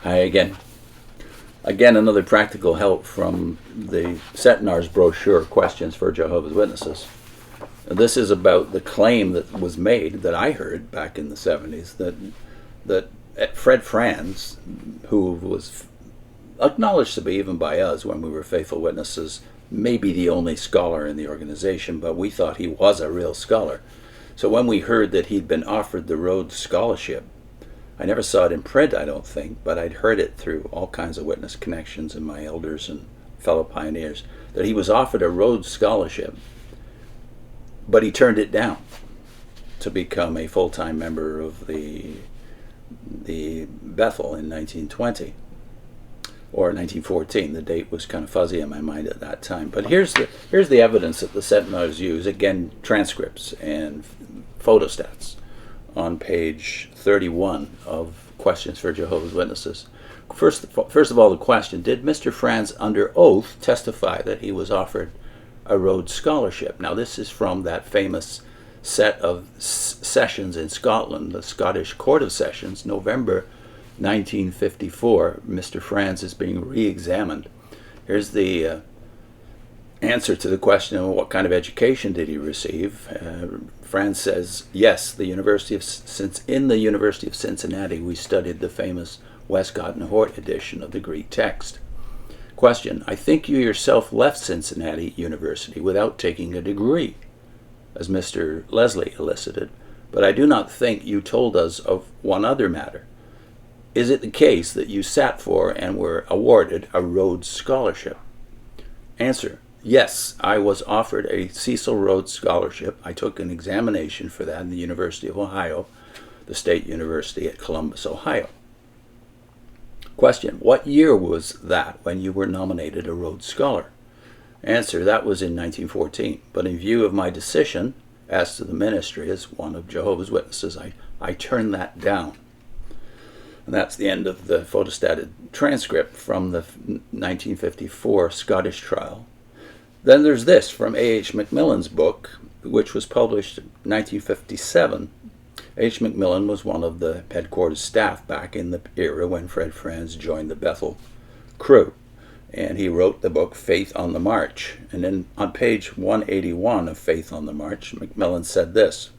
Hi again. Again, another practical help from the Cetnar's brochure, Questions for Jehovah's Witnesses. This is about the claim that was made, that I heard back in the 70s, that Fred Franz, who was acknowledged to be, even by us when we were faithful witnesses, maybe the only scholar in the organization, but we thought he was a real scholar. So when we heard that he'd been offered the Rhodes Scholarship, I never saw it in print, I don't think, but I'd heard it through all kinds of witness connections and my elders and fellow pioneers, that he was offered a Rhodes Scholarship, but he turned it down to become a full-time member of the Bethel in 1920 or 1914. The date was kind of fuzzy in my mind at that time. But here's the evidence that the Cetnars use. Again, transcripts and photostats on page 31 of Questions for Jehovah's Witnesses. First of all, the question: did Mr. Franz under oath testify that he was offered a Rhodes Scholarship? Now, this is from that famous set of sessions in Scotland, the Scottish Court of Sessions, November 1954. Mr. Franz is being re-examined. Here's the answer to the question of what kind of education did he receive. Franz says, yes, in the University of Cincinnati we studied the famous Westcott and Hort edition of the Greek text. Question: I think you yourself left Cincinnati University without taking a degree, as Mr. Leslie elicited, but I do not think you told us of one other matter. Is it the case that you sat for and were awarded a Rhodes Scholarship? Answer: yes, I was offered a Cecil Rhodes Scholarship. I took an examination for that in the University of Ohio, the State University at Columbus, Ohio. Question: what year was that when you were nominated a Rhodes Scholar? Answer: that was in 1914, but in view of my decision as to the ministry as one of Jehovah's Witnesses, I turned that down. And that's the end of the photostated transcript from the 1954 Scottish trial. Then there's this from A.H. Macmillan's book, which was published in 1957. H. Macmillan was one of the headquarters staff back in the era when Fred Franz joined the Bethel crew. And he wrote the book Faith on the March. And then on page 181 of Faith on the March, Macmillan said this: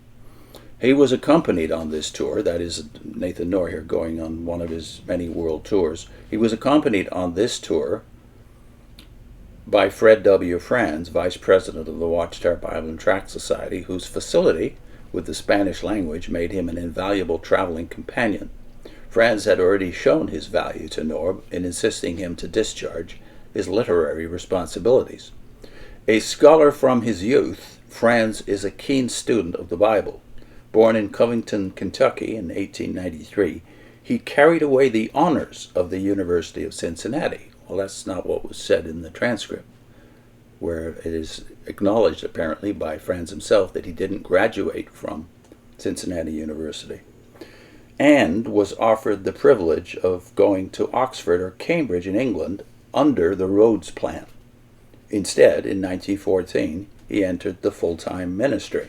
he was accompanied on this tour, that is Nathan Knorr here going on one of his many world tours. He was accompanied on this tour by Fred W. Franz, vice president of the Watchtower Bible and Tract Society, whose facility with the Spanish language made him an invaluable traveling companion. Franz had already shown his value to Knorr in insisting him to discharge his literary responsibilities. A scholar from his youth, Franz is a keen student of the Bible. Born in Covington, Kentucky in 1893, he carried away the honors of the University of Cincinnati. Well, that's not what was said in the transcript, where it is acknowledged apparently by Franz himself that he didn't graduate from Cincinnati University, and was offered the privilege of going to Oxford or Cambridge in England under the Rhodes Plan. Instead, in 1914, he entered the full-time ministry.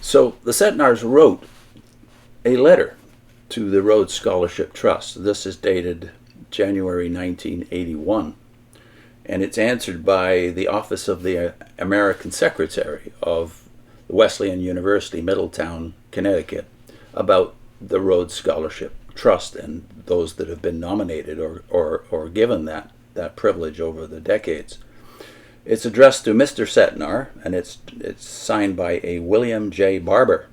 So the Cetnars wrote a letter to the Rhodes Scholarship Trust. This is dated January 1981, and it's answered by the Office of the American Secretary of Wesleyan University, Middletown, Connecticut, about the Rhodes Scholarship Trust and those that have been nominated or given that privilege over the decades. It's addressed to Mr. Cetnar, and it's signed by a William J. Barber.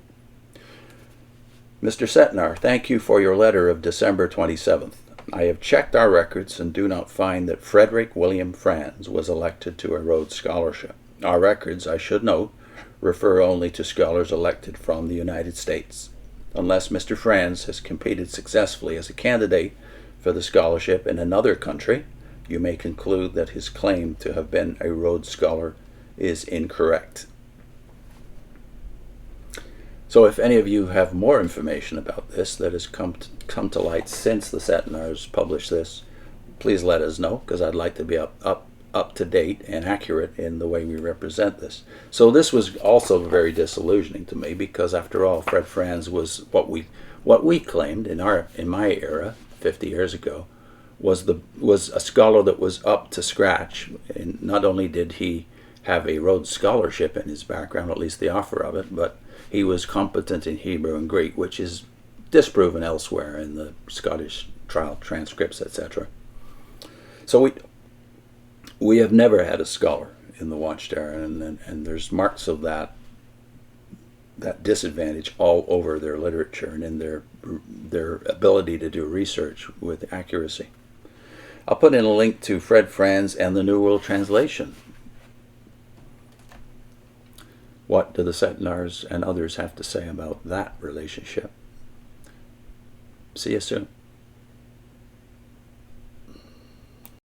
Mr. Cetnar, thank you for your letter of December 27th. I have checked our records and do not find that Frederick William Franz was elected to a Rhodes Scholarship. Our records, I should note, refer only to scholars elected from the United States. Unless Mr. Franz has competed successfully as a candidate for the scholarship in another country, you may conclude that his claim to have been a Rhodes Scholar is incorrect. So if any of you have more information about this that has come to light since the Cetnars published this, please let us know, because I'd like to be up up to date and accurate in the way we represent this. So this was also very disillusioning to me, because after all, Fred Franz was what we claimed in my era 50 years ago was a scholar that was up to scratch. And not only did he have a Rhodes Scholarship in his background, at least the offer of it, but he was competent in Hebrew and Greek, which is disproven elsewhere in the Scottish trial transcripts, etc. So we have never had a scholar in the Watchtower, and there's marks of that disadvantage all over their literature and in their ability to do research with accuracy. I'll put in a link to Fred Franz and the New World Translation. What do the Cetnars and others have to say about that relationship? See you soon.